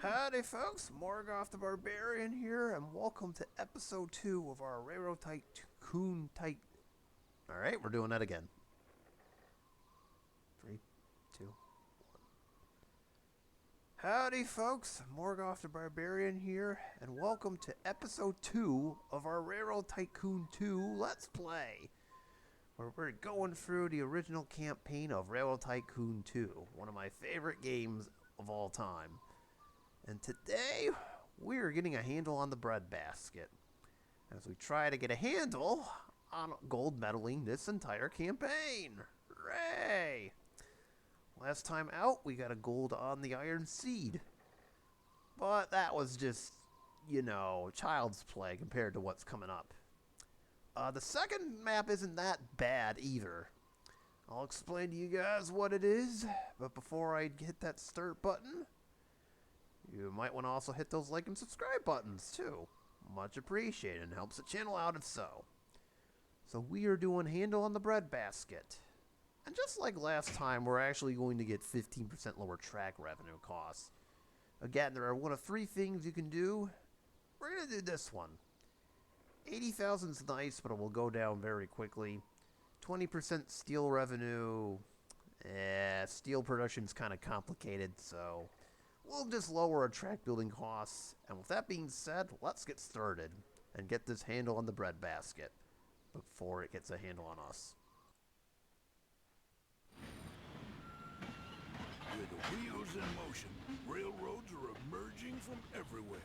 Howdy folks, Morgoth the Barbarian here, and welcome to episode 2 of our Railroad Tycoon Alright, we're doing that again. 3, 2, 1. Howdy folks, Morgoth the Barbarian here, and welcome to episode 2 of our Railroad Tycoon 2 Let's Play, where we're going through the original campaign of Railroad Tycoon 2, one of my favorite games of all time. And today, we're getting a handle on the Breadbasket, as we try to get a handle on gold medaling this entire campaign. Hooray! Last time out, we got a gold on the Iron Seed. But that was just, child's play compared to what's coming up. The second map isn't that bad either. I'll explain to you guys what it is, but before I hit that start button, you might want to also hit those like and subscribe buttons, too. Much appreciated and helps the channel out if so. So we are doing handle on the Breadbasket. And just like last time, we're actually going to get 15% lower track revenue costs. Again, there are one of 3 things you can do. We're going to do this one. 80,000 is nice, but it will go down very quickly. 20% steel revenue. Steel production's kind of complicated, so we'll just lower our track building costs, and with that being said, let's get started and get this handle on the Breadbasket before it gets a handle on us. With the wheels in motion, railroads are emerging from everywhere.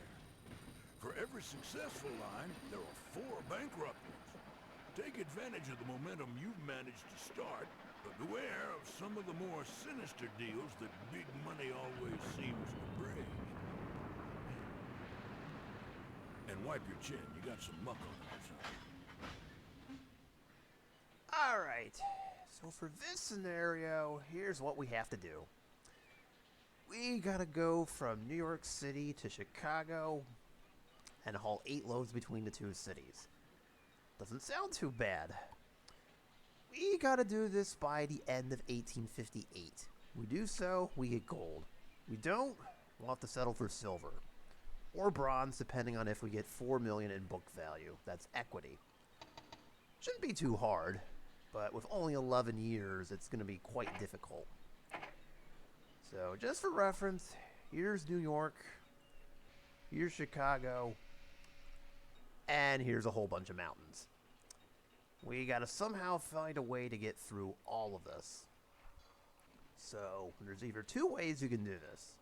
For every successful line, there are 4 bankrupt ones. Take advantage of the momentum you've managed to start, but beware of some of the more sinister deals that big money always seems to bring. And wipe your chin. You got some muck on it or something. Alright, so for this scenario, here's what we have to do. We gotta go from New York City to Chicago and haul 8 loads between the 2 cities. Doesn't sound too bad. We gotta do this by the end of 1858. We do so, we get gold. We don't, we'll have to settle for silver. Or bronze, depending on if we get 4 million in book value. That's equity. Shouldn't be too hard, but with only 11 years, it's gonna be quite difficult. So, just for reference, here's New York, here's Chicago, and here's a whole bunch of mountains. We gotta somehow find a way to get through all of this. So, there's either 2 ways you can do this.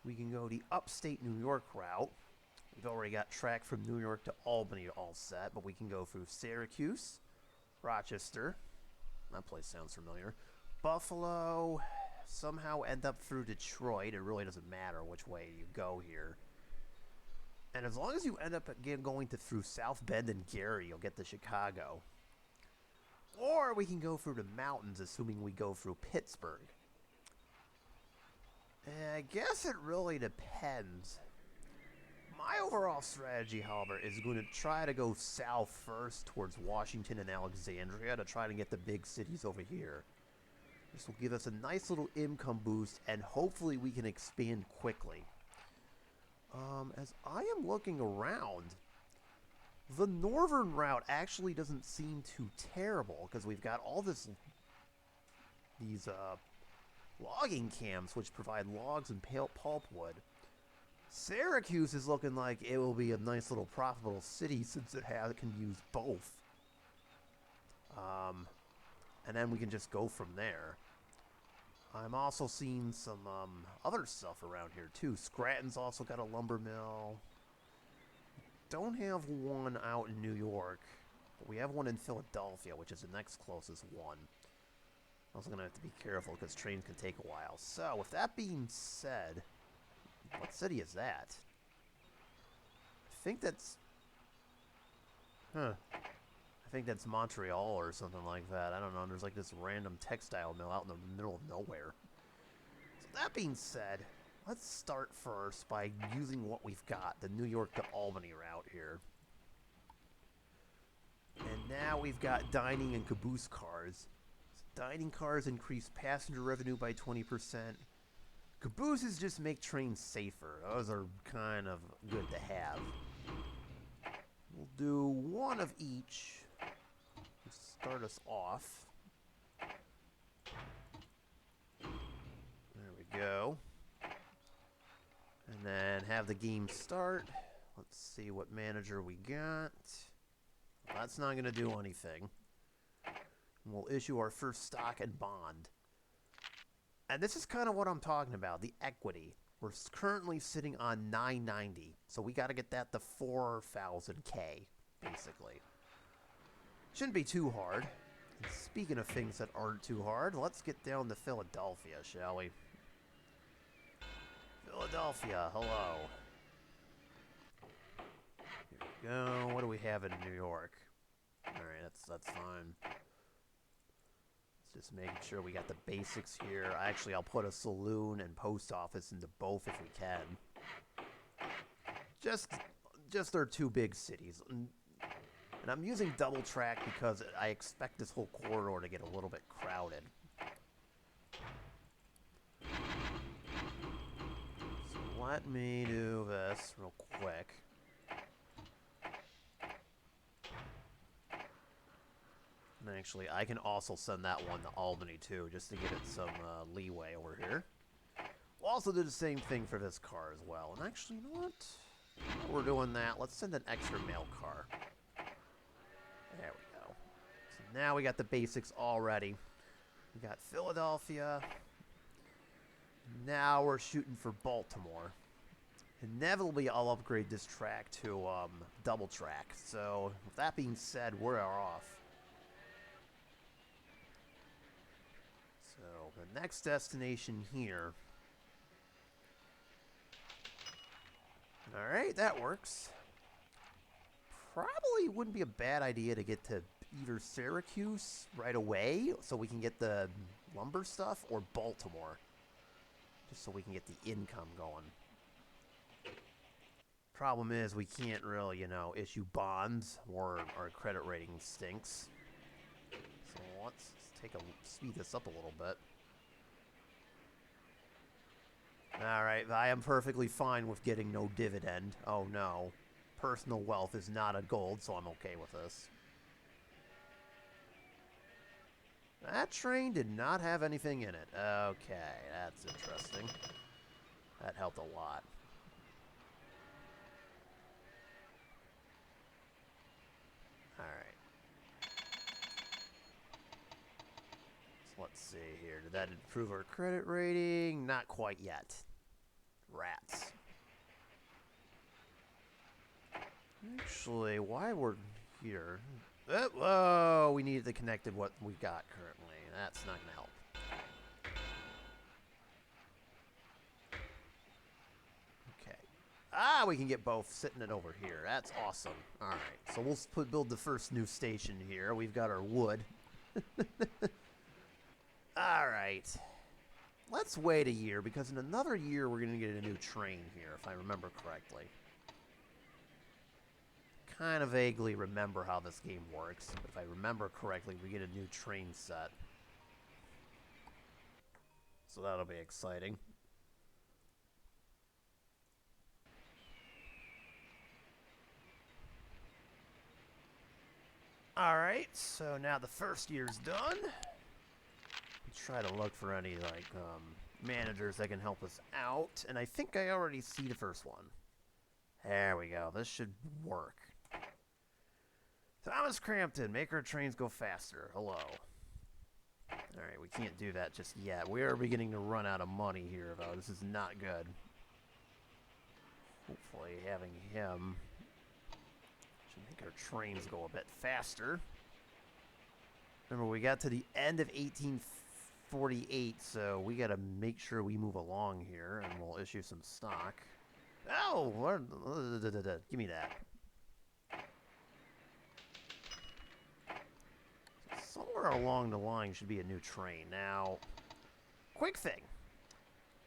We can go the upstate New York route. We've already got track from New York to Albany all set, but we can go through Syracuse, Rochester, that place sounds familiar, Buffalo, somehow end up through Detroit. It really doesn't matter which way you go here. And as long as you end up again going through South Bend and Gary, you'll get to Chicago. Or we can go through the mountains, assuming we go through Pittsburgh. I guess it really depends. My overall strategy, however, is going to try to go south first towards Washington and Alexandria to try to get the big cities over here. This will give us a nice little income boost, and hopefully we can expand quickly. As I am looking around, the northern route actually doesn't seem too terrible, because we've got all these logging camps which provide logs and pulpwood. Syracuse is looking like it will be a nice little profitable city since it can use both. And then we can just go from there. I'm also seeing some other stuff around here too. Scranton's also got a lumber mill. Don't have one out in New York, but we have one in Philadelphia, which is the next closest one. Also gonna have to be careful because trains can take a while. So, with that being said, what city is that? I think that's... I think that's Montreal or something like that. I don't know. There's like this random textile mill out in the middle of nowhere. So that being said, let's start first by using what we've got, the New York to Albany route here. And now we've got dining and caboose cars. So dining cars increase passenger revenue by 20%. Cabooses just make trains safer. Those are kind of good to have. We'll do one of each to start us off. There we go. And then have the game start. Let's see what manager we got. Well, that's not going to do anything. And we'll issue our first stock and bond. And this is kind of what I'm talking about, the equity. We're currently sitting on 990, so we got to get that to 4,000K, basically. Shouldn't be too hard. And speaking of things that aren't too hard, let's get down to Philadelphia, shall we? Philadelphia, hello. Here we go. What do we have in New York? All right, that's fine. Just making sure we got the basics here. Actually, I'll put a saloon and post office into both if we can. Just our two big cities. And I'm using double track because I expect this whole corridor to get a little bit crowded. So let me do this real quick. And actually, I can also send that one to Albany, too, just to give it some leeway over here. We'll also do the same thing for this car as well. And actually, you know what? While we're doing that, let's send an extra mail car. There we go. So now we got the basics already. We got Philadelphia. Now we're shooting for Baltimore. Inevitably, I'll upgrade this track to double track. So, with that being said, we're off. So, the next destination here. Alright, that works. Probably wouldn't be a bad idea to get to either Syracuse right away, so we can get the lumber stuff, or Baltimore. Just so we can get the income going. Problem is, we can't really, you know, issue bonds, or our credit rating stinks. So let's speed this up a little bit. Alright, I am perfectly fine with getting no dividend. Oh no. Personal wealth is not a gold, so I'm okay with this. That train did not have anything in it. Okay, that's interesting. That helped a lot. Alright. Let's see here. Did that improve our credit rating? Not quite yet. Rats. Actually, why we're here... whoa! We needed to connect to what we got currently. That's not going to help. Okay. Ah, we can get both sitting it over here. That's awesome. Alright, so we'll build the first new station here. We've got our wood. Alright. Let's wait a year, because in another year we're going to get a new train here, if I remember correctly. Kind of vaguely remember how this game works, but if I remember correctly, we get a new train set. So that'll be exciting. Alright, so now the first year's done. Try to look for any, like, managers that can help us out. And I think I already see the first one. There we go. This should work. Thomas Crampton, make our trains go faster. Hello. Alright, we can't do that just yet. We are beginning to run out of money here, though. This is not good. Hopefully having him should make our trains go a bit faster. Remember, we got to the end of 1848, so we got to make sure we move along here, and we'll issue some stock. Oh! Give me that. Somewhere along the line should be a new train. Now, quick thing.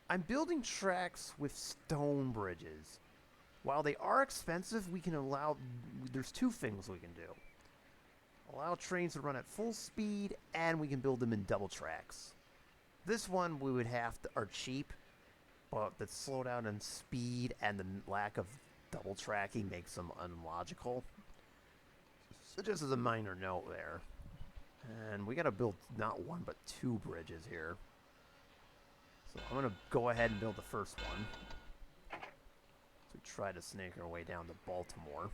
I'm building tracks with stone bridges. While they are expensive, we can allow... There's two things we can do. Allow trains to run at full speed, and we can build them in double tracks. This one we would have to... are cheap. But the slowdown in speed and the lack of double tracking makes them unlogical. So just as a minor note there. And we gotta build not one, but 2 bridges here. So I'm gonna go ahead and build the first one. So we try to snake our way down to Baltimore.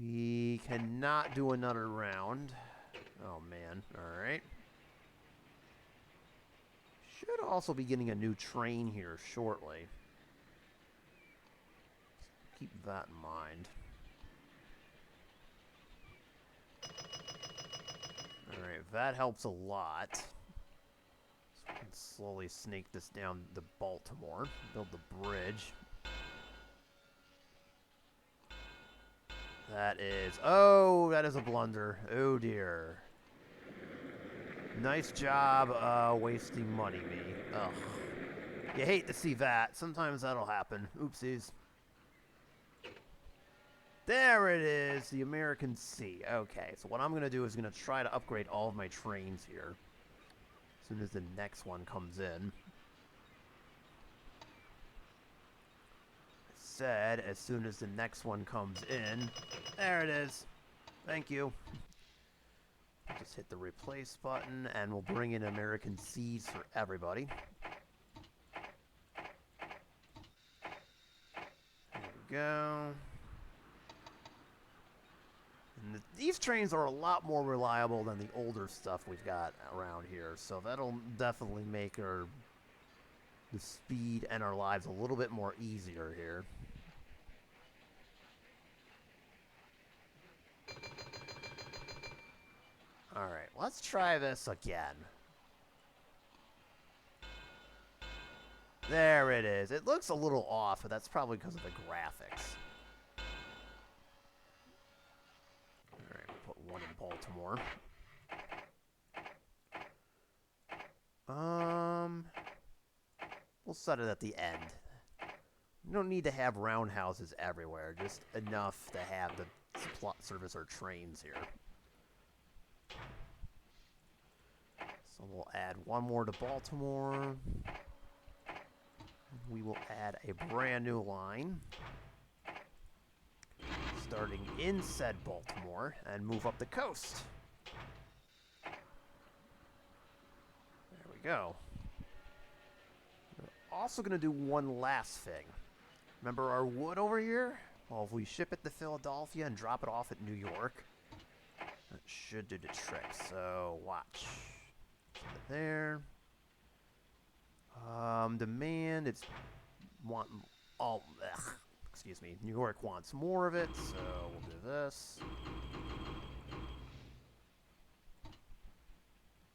We cannot do another round. Oh man, alright. Should also be getting a new train here shortly. Keep that in mind. Alright, that helps a lot. So we can slowly snake this down to Baltimore. Build the bridge. That is... Oh, that is a blunder. Oh, dear. Nice job wasting money, me. Ugh. You hate to see that. Sometimes that'll happen. Oopsies. There it is, the American Sea. Okay, so what I'm going to do is going to try to upgrade all of my trains here. As soon as the next one comes in. I said, as soon as the next one comes in. There it is. Thank you. Just hit the replace button, and we'll bring in American Seas for everybody. There we go. And these trains are a lot more reliable than the older stuff we've got around here, so that'll definitely make the speed and our lives a little bit more easier here. Alright, let's try this again. There it is. It looks a little off, but that's probably because of the graphics. Alright, we'll put one in Baltimore. We'll set it at the end. We don't need to have roundhouses everywhere, just enough to have the service our trains here. So we'll add one more to Baltimore. We will add a brand new line. Starting in said Baltimore and move up the coast. There we go. We're also going to do one last thing. Remember our wood over here? Well, if we ship it to Philadelphia and drop it off at New York, that should do the trick. So, watch. There. Demand, it's excuse me, New York wants more of it, so we'll do this.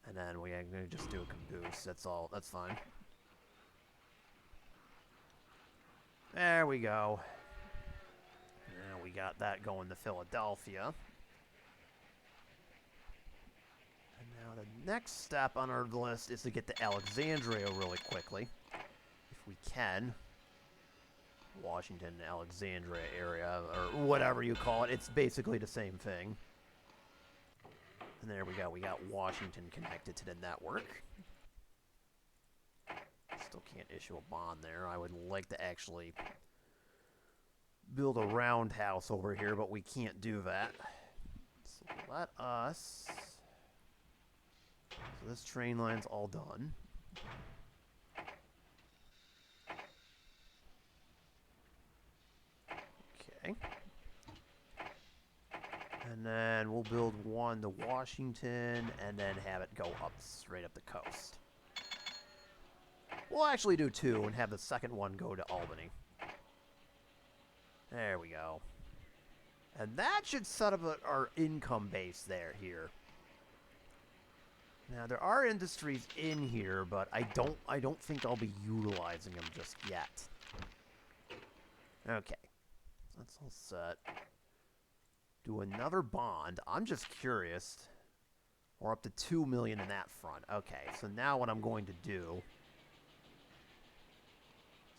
And then we're gonna just do a caboose, that's all, that's fine. There we go. Now we got that going to Philadelphia. And now the next step on our list is to get to Alexandria really quickly. If we can. Washington, Alexandria area, or whatever you call it. It's basically the same thing. And there we go. We got Washington connected to the network. Still can't issue a bond there. I would like to actually build a roundhouse over here, but we can't do that. So let us... So this train line's all done. Okay. And then we'll build one to Washington and then have it go up straight up the coast. We'll actually do two and have the second one go to Albany. There we go. And that should set up our income base here. Now there are industries in here, but I don't think I'll be utilizing them just yet. Okay. That's all set. Do another bond. I'm just curious. We're up to 2 million in that front. Okay, so now what I'm going to do...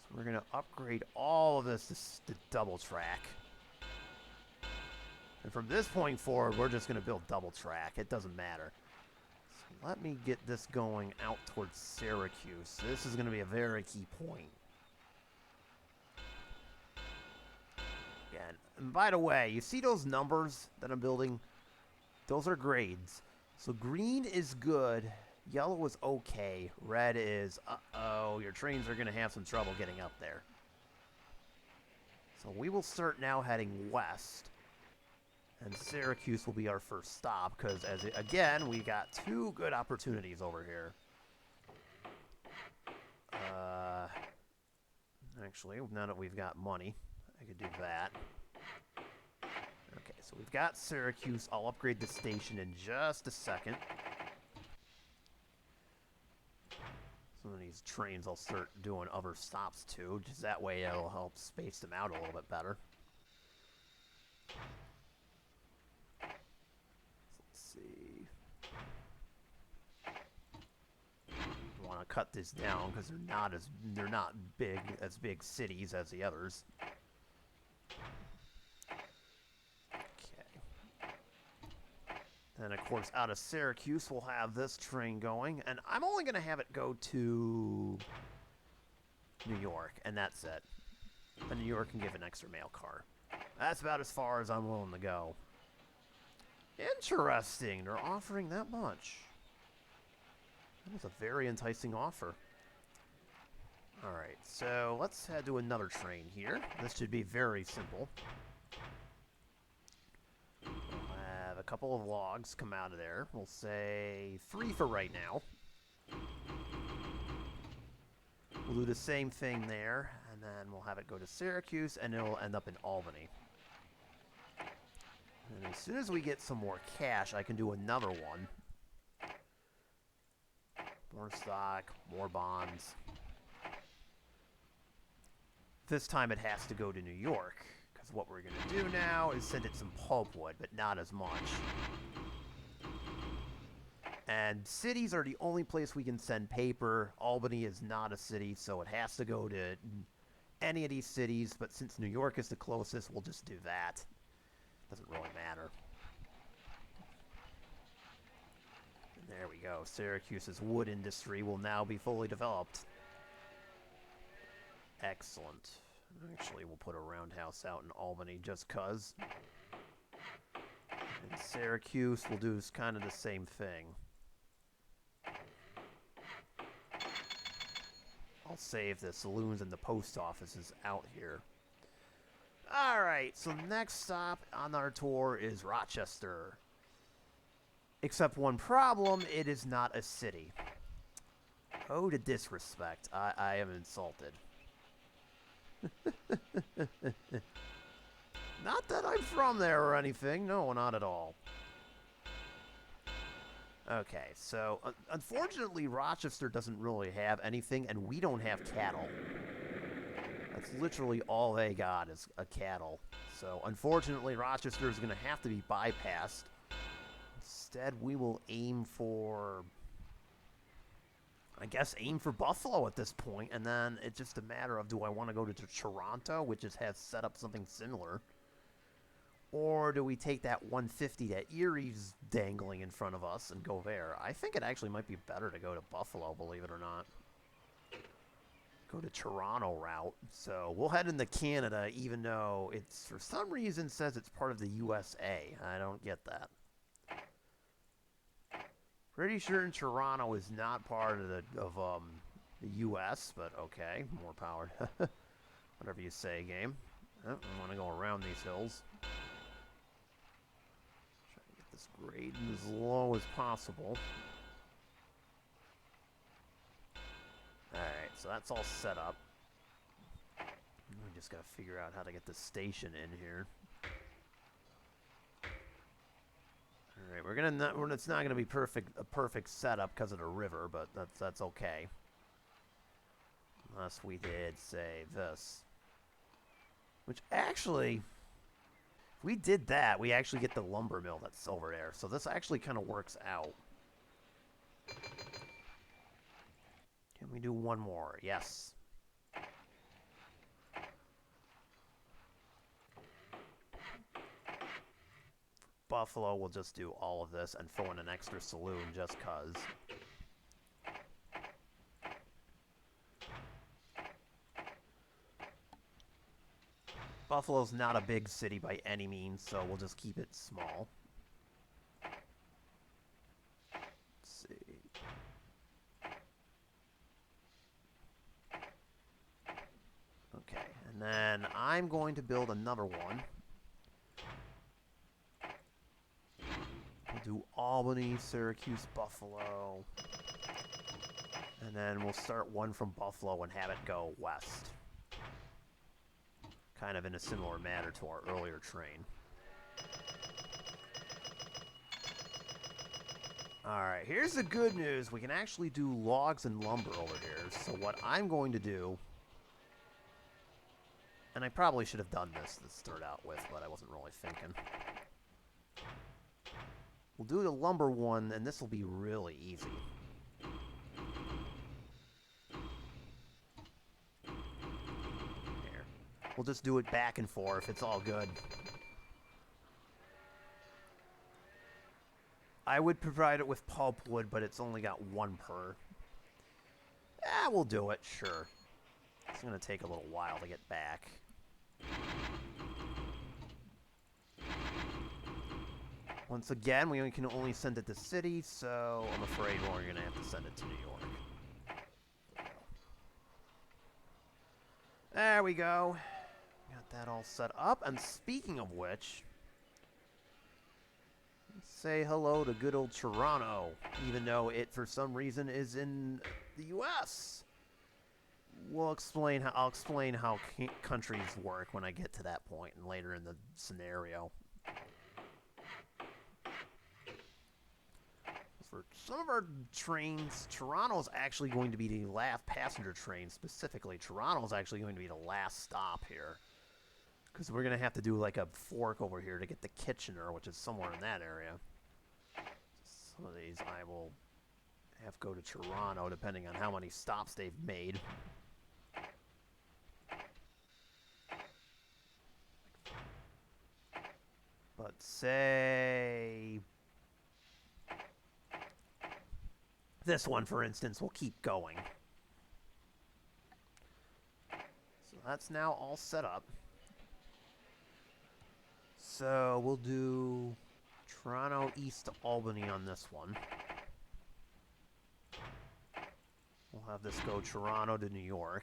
So we're going to upgrade all of this to double track. And from this point forward, we're just going to build double track. It doesn't matter. So let me get this going out towards Syracuse. This is going to be a very key point. Again, and by the way, you see those numbers that I'm building? Those are grades. So green is good, yellow is okay, red is, uh-oh, your trains are going to have some trouble getting up there. So we will start now heading west. And Syracuse will be our first stop, because, again, we got two good opportunities over here. Actually, now that we've got money, I could do that. Okay, so we've got Syracuse. I'll upgrade the station in just a second. Some of these trains I'll start doing other stops to, just that way it'll help space them out a little bit better. Want to cut this down because they're not big cities as the others. Okay. Then of course out of Syracuse we'll have this train going, and I'm only going to have it go to New York, and that's it. And New York can give an extra mail car. That's about as far as I'm willing to go. Interesting, they're offering that much. That was a very enticing offer. Alright, so let's head to another train here. This should be very simple. We'll have a couple of logs come out of there. We'll say 3 for right now. We'll do the same thing there, and then we'll have it go to Syracuse, and it'll end up in Albany. And as soon as we get some more cash, I can do another one. More stock, more bonds. This time it has to go to New York, because what we're going to do now is send it some pulpwood, but not as much. And cities are the only place we can send paper. Albany is not a city, so it has to go to any of these cities, but since New York is the closest, we'll just do that. Doesn't really matter. There we go. Syracuse's wood industry will now be fully developed. Excellent. Actually, we'll put a roundhouse out in Albany just cuz. And Syracuse will do kind of the same thing. I'll save the saloons and the post offices out here. Alright, so next stop on our tour is Rochester. Except one problem, it is not a city. Oh, the disrespect. I am insulted. Not that I'm from there or anything. No, not at all. Okay, so unfortunately, Rochester doesn't really have anything, and we don't have cattle. That's literally all they got is a cattle. So unfortunately, Rochester is going to have to be bypassed. Instead, we will aim for, I guess, aim for Buffalo at this point, and then it's just a matter of, do I want to go to Toronto, which has set up something similar, or do we take that 150 that Erie's dangling in front of us and go there? I think it actually might be better to go to Buffalo, believe it or not. Go to Toronto route. So we'll head into Canada, even though it's, for some reason, says it's part of the USA. I don't get that. Pretty sure in Toronto is not part of the U.S., but okay, more power. Whatever you say, game. Oh, I want to go around these hills. Try to get this grade as low as possible. Alright, so that's all set up. We just gotta figure out how to get the station in here. Alright, we're gonna not, it's not gonna be a perfect setup because of the river, but that's okay. Unless we did say this. Which actually, if we did that, we actually get the lumber mill that's over there. So this actually kind of works out. Can we do one more? Yes. Buffalo, we'll just do all of this and throw in an extra saloon just cause. Buffalo's not a big city by any means, so we'll just keep it small. Let's see. Okay, and then I'm going to build another one. We'll do Albany, Syracuse, Buffalo. And then we'll start one from Buffalo and have it go west. Kind of in a similar manner to our earlier train. Alright, here's the good news. We can actually do logs and lumber over here. So what I'm going to do... And I probably should have done this to start out with, but I wasn't really thinking. We'll do the lumber one, and this will be really easy. Here. We'll just do it back and forth. It's all good. I would provide it with pulpwood, but it's only got one per. We'll do it, sure. It's going to take a little while to get back. Once again, we can only send it to city, so I'm afraid we're going to have to send it to New York. There we go. Got that all set up. And speaking of which, say hello to good old Toronto, even though it, for some reason, is in the U.S. I'll explain how countries work when I get to that point and later in the scenario. For some of our trains, Toronto's actually going to be the last passenger train. Specifically, Toronto's actually going to be the last stop here. Because we're going to have to do like a fork over here to get to Kitchener, which is somewhere in that area. Some of these I will have to go to Toronto, depending on how many stops they've made. But say... this one, for instance, will keep going. So that's now all set up. So we'll do Toronto east to Albany on this one. We'll have this go Toronto to New York.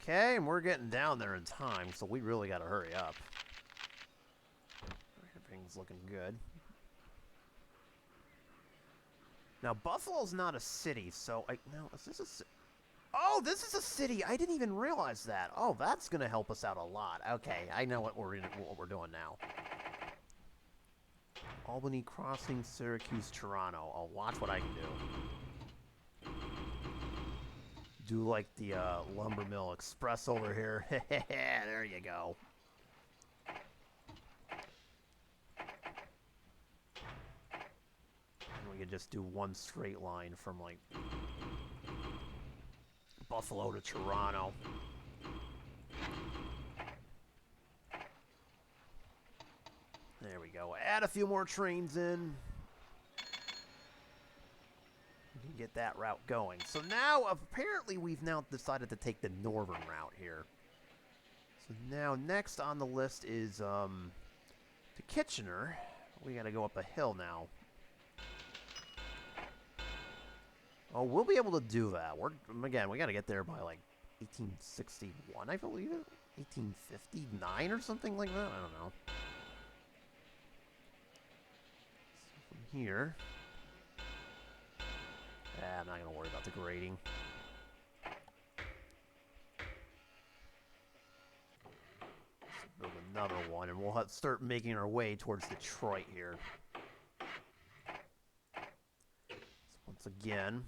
Okay, and we're getting down there in time, so we really got to hurry up. Everything's looking good. Now, Buffalo's not a city, so now, is this a city? Oh, this is a city! I didn't even realize that. Oh, that's going to help us out a lot. Okay, I know what we're doing now. Albany Crossing, Syracuse, Toronto. I'll watch what I can do. Do like the Lumber Mill Express over here. There you go. And we could just do one straight line from like Buffalo to Toronto. There we go. Add a few more trains in. We can get that route going. So now, apparently, we've now decided to take the northern route here. So now, next on the list is to Kitchener. We got to go up a hill now. Oh, we'll be able to do that. Again, we got to get there by like 1861, I believe it. 1859 or something like that. I don't know. So from here, I'm not gonna worry about the grading. Let's build another one, and we'll start making our way towards Detroit here. So once again.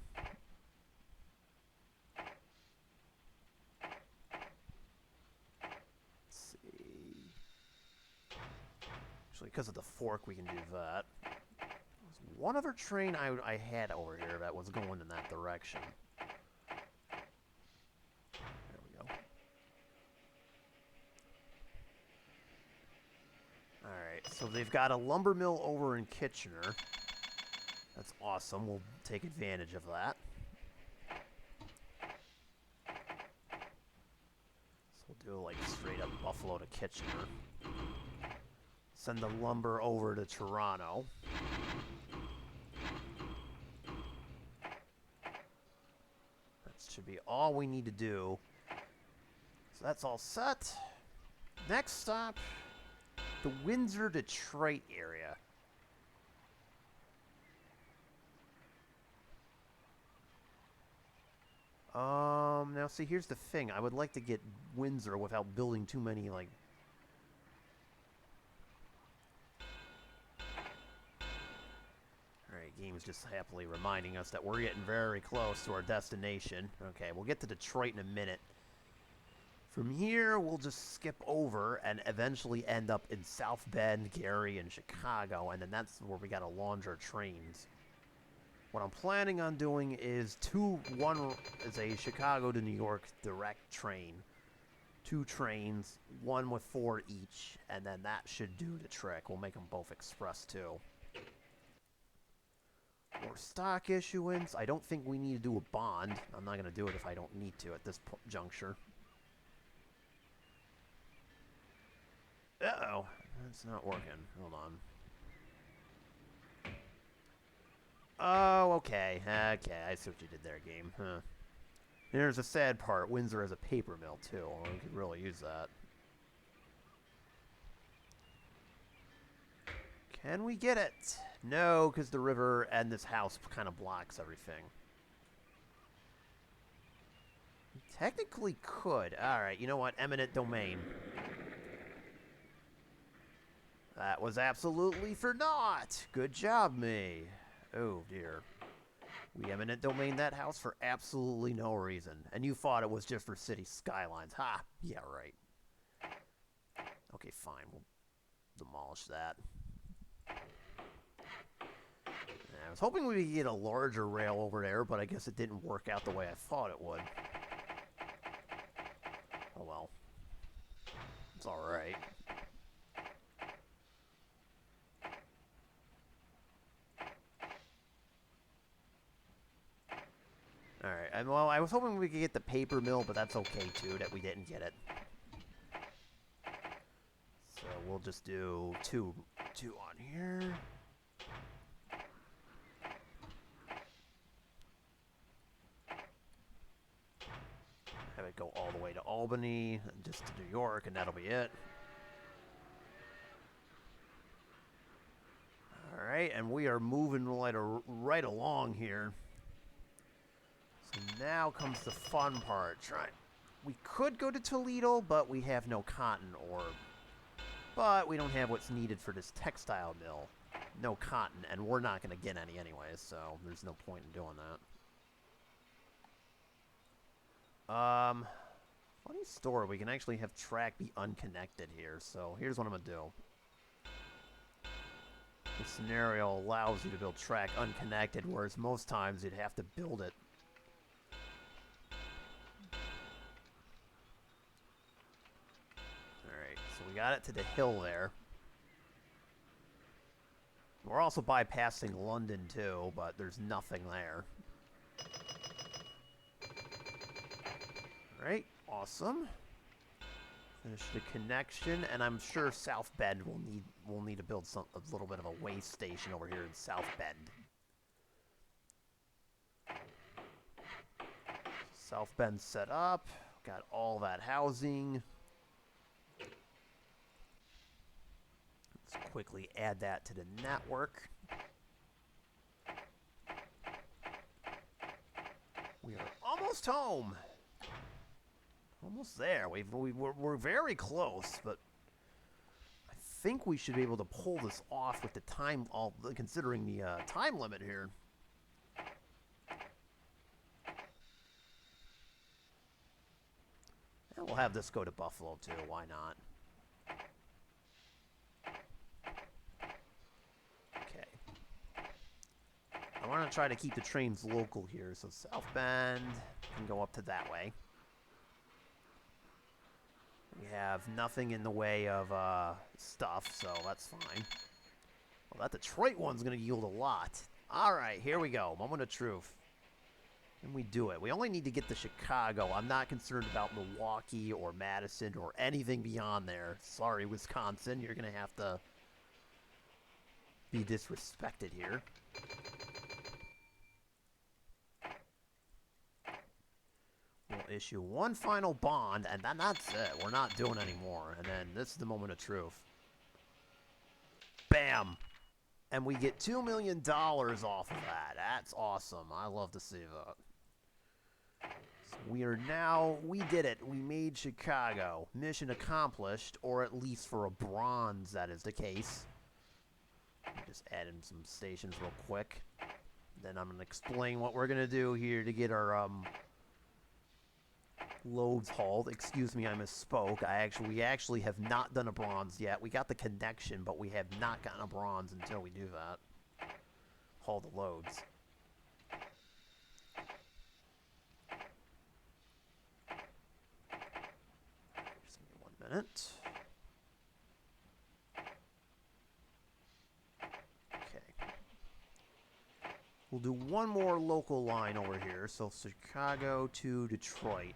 Because of the fork, we can do that. There's one other train I had over here that was going in that direction. There we go. So they've got a lumber mill over in Kitchener. That's awesome. We'll take advantage of that. So we'll do like straight up Buffalo to Kitchener. Send the lumber over to Toronto. That should be all we need to do. So that's all set. Next stop, the Windsor-Detroit area. Now see, here's the thing. I would like to get Windsor without building too many, like... Alright, game's just happily reminding us that we're getting very close to our destination. Okay, we'll get to Detroit in a minute. From here, we'll just skip over and eventually end up in South Bend, Gary, and Chicago, and then that's where we gotta launch our trains. What I'm planning on doing is one is a Chicago to New York direct train. 2 trains, one with 4 each, and then that should do the trick. We'll make them both express too. More stock issuance. I don't think we need to do a bond. I'm not going to do it if I don't need to at this juncture. Uh-oh. That's not working. Hold on. Oh, okay. Okay, I see what you did there, game. Huh. Here's the sad part. Windsor has a paper mill, too. We could really use that. Can we get it? No, because the river and this house kind of blocks everything. We technically could. Alright, you know what? Eminent domain. That was absolutely for naught. Good job, me. Oh, dear. We eminent domain that house for absolutely no reason. And you thought it was just for city skylines. Ha! Yeah, right. Okay, fine. We'll demolish that. I was hoping we could get a larger rail over there, but I guess it didn't work out the way I thought it would. Oh well. It's alright. Alright, and well, I was hoping we could get the paper mill, but that's okay too, that we didn't get it. So we'll just do two on here. Have it go all the way to Albany, and just to New York, and that'll be it. Alright, and we are moving right along here. So now comes the fun part. We could go to Toledo, but we have no cotton ore. But we don't have what's needed for this textile mill. No cotton, and we're not going to get any anyways, so there's no point in doing that. Funny story, we can actually have track be unconnected here, so here's what I'm going to do. This scenario allows you to build track unconnected, whereas most times you'd have to build it. Alright, so we got it to the hill there. We're also bypassing London too, but there's nothing there. Alright, awesome. Finish the connection, and I'm sure South Bend will need to build a little bit of a way station over here in South Bend. South Bend set up, got all that housing. Let's quickly add that to the network. We are almost home. Almost there. We're very close, but I think we should be able to pull this off with the time, considering the time limit here. And we'll have this go to Buffalo too. Why not? Okay. I want to try to keep the trains local here, so South Bend can go up to that way. We have nothing in the way of stuff, so that's fine. Well, that Detroit one's going to yield a lot. All right, here we go. Moment of truth. And we do it. We only need to get to Chicago. I'm not concerned about Milwaukee or Madison or anything beyond there. Sorry, Wisconsin. You're going to have to be disrespected here. We'll issue one final bond, and then that's it. We're not doing any more. And then this is the moment of truth. Bam! And we get $2 million off of that. That's awesome. I love to see that. So we did it. We made Chicago. Mission accomplished, or at least for a bronze, that is the case. Just add in some stations real quick. Then I'm going to explain what we're going to do here to get our loads hauled. Excuse me, I misspoke. We actually have not done a bronze yet. We got the connection, but we have not gotten a bronze until we do that. Haul the loads. Just give me 1 minute. Okay. We'll do one more local line over here. So Chicago to Detroit.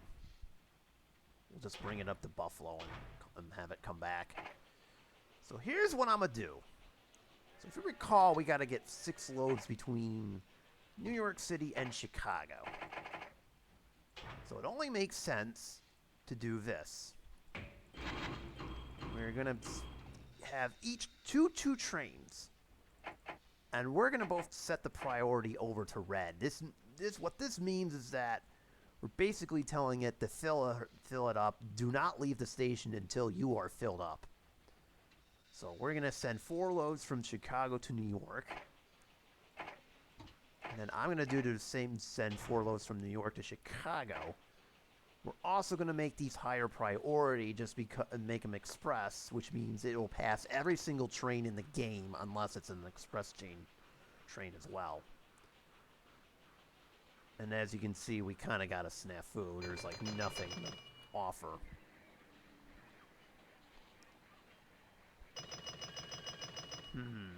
We'll just bring it up to Buffalo and have it come back. So here's what I'm going to do. So if you recall, we got to get 6 loads between New York City and Chicago. So it only makes sense to do this. We're going to have each two trains. And we're going to both set the priority over to red. What this means is that we're basically telling it to fill it up. Do not leave the station until you are filled up. So we're going to send 4 loads from Chicago to New York. And then I'm going to do the same, send 4 loads from New York to Chicago. We're also going to make these higher priority just because make them express, which means it will pass every single train in the game unless it's an express train as well. And as you can see, we kind of got a snafu. There's like nothing to offer.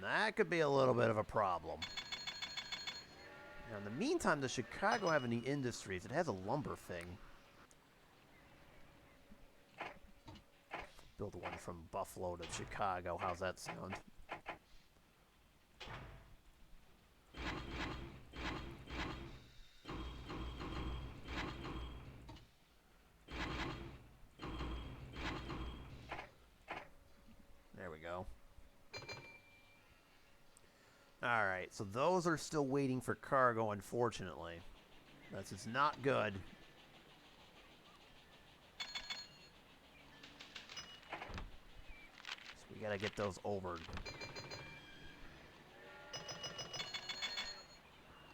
That could be a little bit of a problem. Now, in the meantime, does Chicago have any industries? It has a lumber thing. Build one from Buffalo to Chicago. How's that sound? There we go. Alright, so those are still waiting for cargo, unfortunately. This is not good. So we gotta get those over.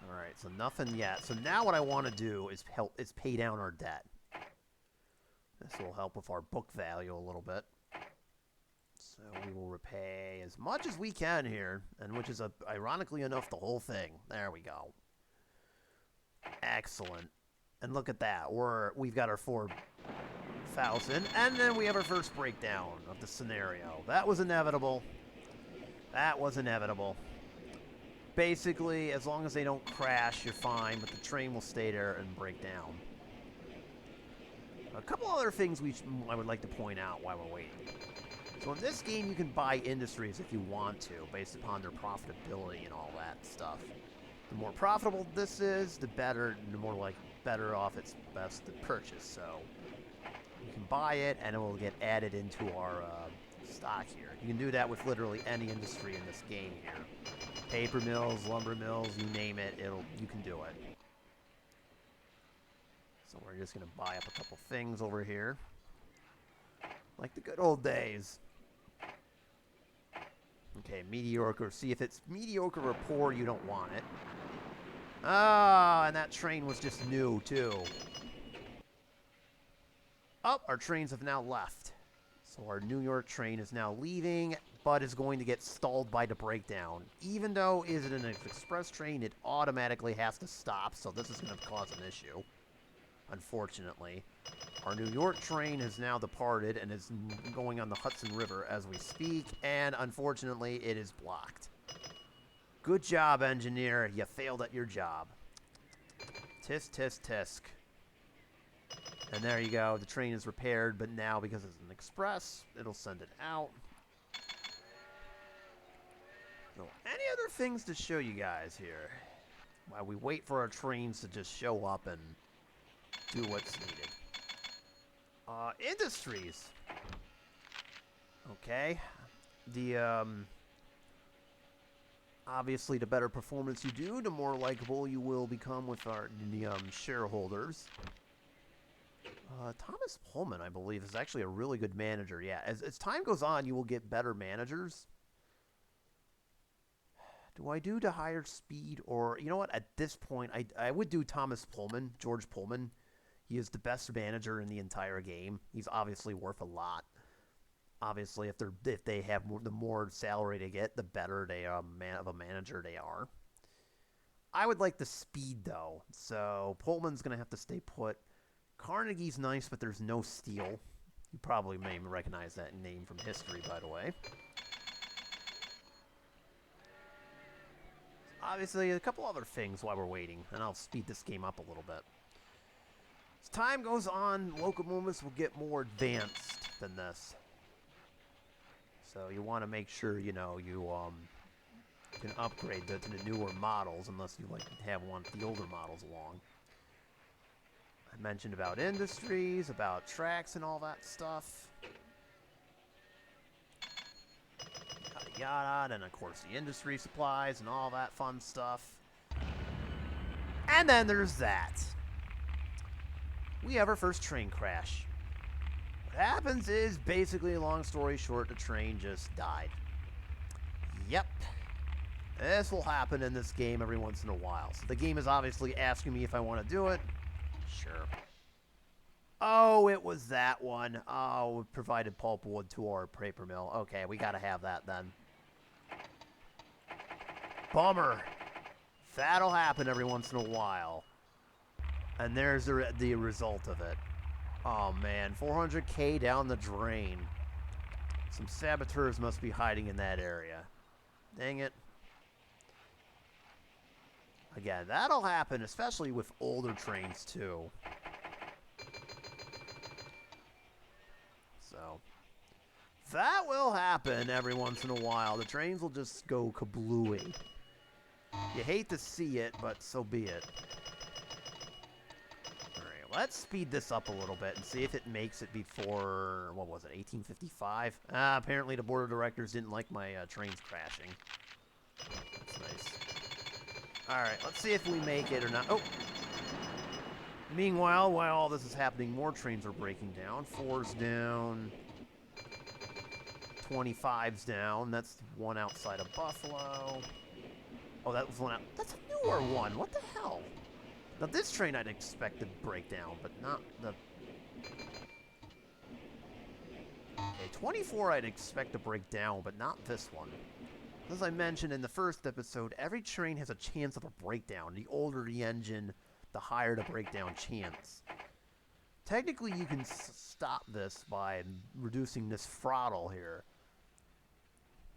Alright, so nothing yet. So now what I want to do is pay down our debt. This will help with our book value a little bit. So we will repay as much as we can here, and which is, ironically enough, the whole thing. There we go. Excellent. And look at that. We've got our 4,000, and then we have our first breakdown of the scenario. That was inevitable. That was inevitable. Basically, as long as they don't crash, you're fine, but the train will stay there and break down. A couple other things I would like to point out while we're waiting. So in this game, you can buy industries if you want to, based upon their profitability and all that stuff. The more profitable this is, the better, better off it's best to purchase. So you can buy it, and it will get added into our stock here. You can do that with literally any industry in this game here. Paper mills, lumber mills, you name it, you can do it. So we're just going to buy up a couple things over here. Like the good old days. Okay, mediocre. See, if it's mediocre or poor, you don't want it. Ah, and that train was just new, too. Oh, our trains have now left. So our New York train is now leaving, but is going to get stalled by the breakdown. Even though is it an express train, it automatically has to stop, so this is going to cause an issue. Unfortunately. Our New York train has now departed and is going on the Hudson River as we speak, and unfortunately, it is blocked. Good job, engineer. You failed at your job. Tisk, tisk, tisk. And there you go. The train is repaired, but now because it's an express, it'll send it out. So, any other things to show you guys here? While we wait for our trains to just show up and do what's needed. Industries. Okay. Obviously, the better performance you do, the more likable you will become with the shareholders. Thomas Pullman, I believe, is actually a really good manager. Yeah, as time goes on, you will get better managers. Do I do the higher speed or... You know what? At this point, I would do Thomas Pullman, George Pullman. He is the best manager in the entire game. He's obviously worth a lot. Obviously, if they have the more salary they get, the better they of a manager they are. I would like the speed, though. So Pullman's going to have to stay put. Carnegie's nice, but there's no steel. You probably may recognize that name from history, by the way. Obviously, a couple other things while we're waiting, and I'll speed this game up a little bit. As time goes on, locomotives will get more advanced than this. So you want to make sure, you know, you can upgrade to the newer models, unless you like to have one of the older models along. I mentioned about industries, about tracks and all that stuff. Yada yada, and of course the industry supplies and all that fun stuff. And then there's that. We have our first train crash. What happens is, basically, long story short, the train just died. Yep. This will happen in this game every once in a while. So the game is obviously asking me if I want to do it. Sure. Oh, it was that one. Oh, it provided pulpwood to our paper mill. Okay, we gotta have that then. Bummer. That'll happen every once in a while. And there's the result of it. Oh, man. 400k down the drain. Some saboteurs must be hiding in that area. Dang it. Again, that'll happen, especially with older trains, too. So, that will happen every once in a while. The trains will just go kablooey. You hate to see it, but so be it. Alright, let's speed this up a little bit and see if it makes it before, what was it, 1855? Apparently the board of directors didn't like my trains crashing. That's nice. Alright, let's see if we make it or not. Oh! Meanwhile, while all this is happening, more trains are breaking down. 4's down. 25's down. That's one outside of Buffalo. Oh, that was one out. That's a newer one. What the hell? Now, this train I'd expect to break down, but not the... Okay, 24 I'd expect to break down, but not this one. As I mentioned in the first episode, every train has a chance of a breakdown. The older the engine, the higher the breakdown chance. Technically, you can stop this by reducing this throttle here.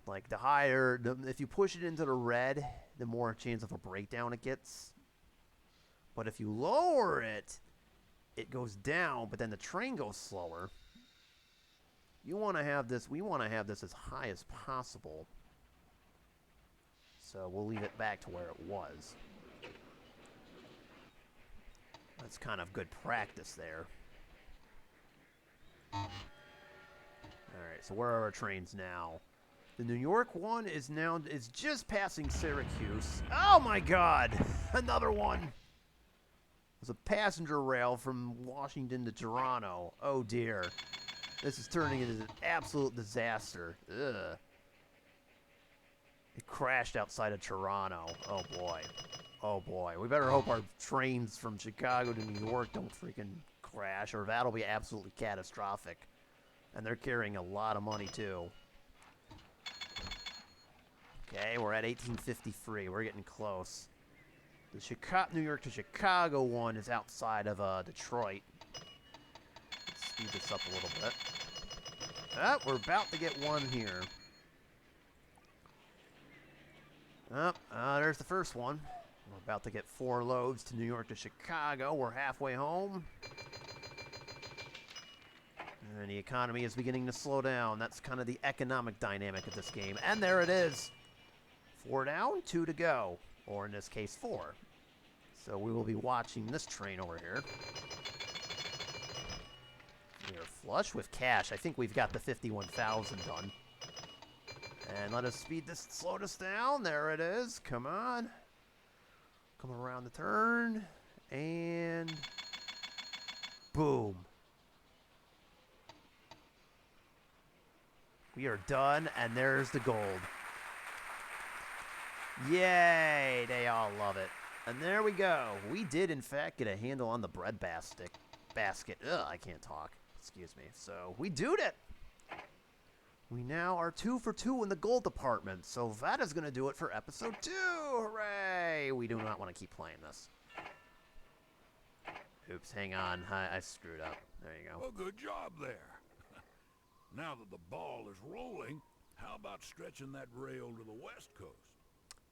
Like, the higher, if you push it into the red, the more chance of a breakdown it gets. But if you lower it, it goes down, but then the train goes slower. You want to have this, we want to have this as high as possible. So we'll leave it back to where it was. That's kind of good practice there. Alright, so where are our trains now? The New York one is just passing Syracuse. Oh my god! Another one! It's a passenger rail from Washington to Toronto. Oh dear. This is turning into an absolute disaster. Ugh. It crashed outside of Toronto. Oh boy. Oh boy. We better hope our trains from Chicago to New York don't freaking crash, or that'll be absolutely catastrophic. And they're carrying a lot of money too. Okay, we're at 1853. We're getting close. The New York to Chicago one is outside of Detroit. speed this up a little bit. Oh, we're about to get one here. There's the first one. We're about to get 4 loads to New York to Chicago. We're halfway home. And the economy is beginning to slow down. That's kind of the economic dynamic of this game. And there it is. 4 down, 2 to go. Or in this case, 4. So we will be watching this train over here. We are flush with cash. I think we've got the 51,000 done. And let us slow this down. There it is. Come on. Come around the turn. And boom. We are done, and there's the gold. Yay! They all love it. And there we go. We did, in fact, get a handle on the breadbasket. Ugh, I can't talk. Excuse me. So, we doed it. We now are 2 for 2 in the gold department. So, that is going to do it for episode 2. Hooray! We do not want to keep playing this. Oops, hang on. I screwed up. There you go. Well, good job there. Now that the ball is rolling, how about stretching that rail to the west coast?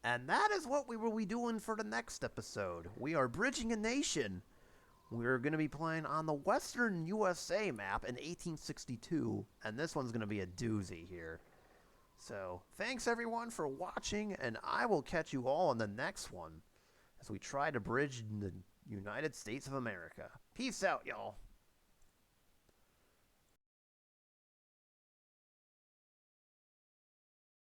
And that is what we will be doing for the next episode. We are bridging a nation. We're going to be playing on the Western USA map in 1862, and this one's going to be a doozy here. So, thanks everyone for watching, and I will catch you all in the next one as we try to bridge the United States of America. Peace out, y'all.